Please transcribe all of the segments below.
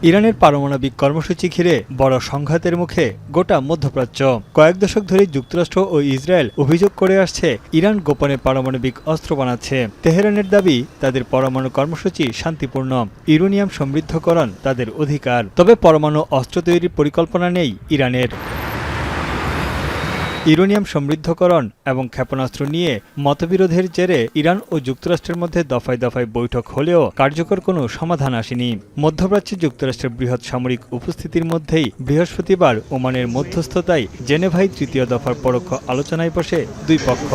ইরানের পারমাণবিক কর্মসূচি ঘিরে বড় সংঘাতের মুখে গোটা মধ্যপ্রাচ্য। কয়েক দশক ধরে যুক্তরাষ্ট্র ও ইসরায়েল অভিযোগ করে আসছে ইরান গোপনে পারমাণবিক অস্ত্র বানাচ্ছে। তেহরানের দাবি তাদের পরমাণু কর্মসূচি শান্তিপূর্ণ, ইউরেনিয়াম সমৃদ্ধকরণ তাদের অধিকার। তবে পরমাণু অস্ত্র তৈরির পরিকল্পনা নেই ইরানের। ইউরেনিয়াম সমৃদ্ধকরণ এবং ক্ষেপণাস্ত্র নিয়ে মতবিরোধের জেরে ইরান ও যুক্তরাষ্ট্রের মধ্যে দফায় দফায় বৈঠক হলেও কার্যকর কোনো সমাধান আসেনি। মধ্যপ্রাচ্যে যুক্তরাষ্ট্রের বৃহৎ সামরিক উপস্থিতির মধ্যেই বৃহস্পতিবার ওমানের মধ্যস্থতায় জেনেভায় তৃতীয় দফার পরোক্ষ আলোচনায় বসে দুই পক্ষ।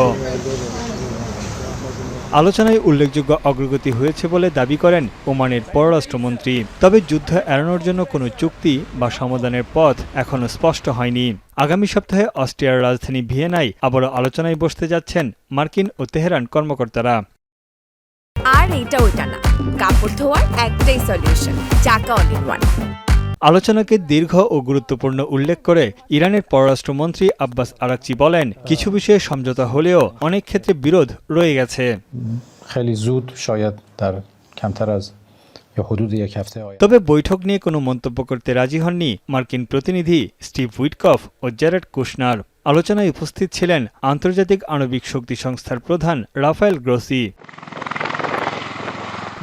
আলোচনায় উল্লেখযোগ্য অগ্রগতি হয়েছে বলে দাবি করেন ওমানের পররাষ্ট্রমন্ত্রী। তবে যুদ্ধ এড়ানোর জন্য কোনো চুক্তি বা সমাধানের পথ এখনও স্পষ্ট হয়নি। আগামী সপ্তাহে অস্ট্রিয়ার রাজধানী ভিয়েনায় আবারও আলোচনায় বসতে যাচ্ছেন মার্কিন ও তেহরান কর্মকর্তারা। আর এটা ওটা না, কাপড় ধোয়ার একটাই সলিউশন, চাকা অল ইন ওয়ান। আলোচনাকে দীর্ঘ ও গুরুত্বপূর্ণ উল্লেখ করে ইরানের পররাষ্ট্রমন্ত্রী আব্বাস আরাকচি বলেন, কিছু বিষয়ে সমঝোতা হলেও অনেক ক্ষেত্রে বিরোধ রয়ে গেছে। তবে বৈঠক নিয়ে কোনো মন্তব্য করতে রাজি হননি মার্কিন প্রতিনিধি স্টিভ উইটকফ ও জ্যারেড কুশনার। আলোচনায় উপস্থিত ছিলেন আন্তর্জাতিক আণবিক শক্তি সংস্থার প্রধান রাফায়েল গ্রোসি।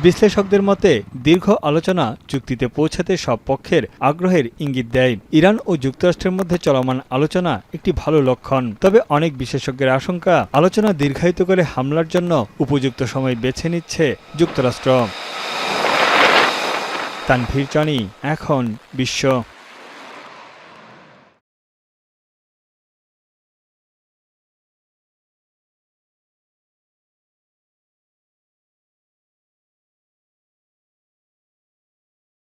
বিশ্লেষকদের মতে দীর্ঘ আলোচনা চুক্তিতে পৌঁছাতে সব পক্ষের আগ্রহের ইঙ্গিত দেয়। ইরান ও যুক্তরাষ্ট্রের মধ্যে চলমান আলোচনা একটি ভালো লক্ষণ। তবে অনেক বিশেষজ্ঞের আশঙ্কা, আলোচনা দীর্ঘায়িত করে হামলার জন্য উপযুক্ত সময় বেছে নিচ্ছে যুক্তরাষ্ট্র। তানভীর চনি, এখন বিশ্ব।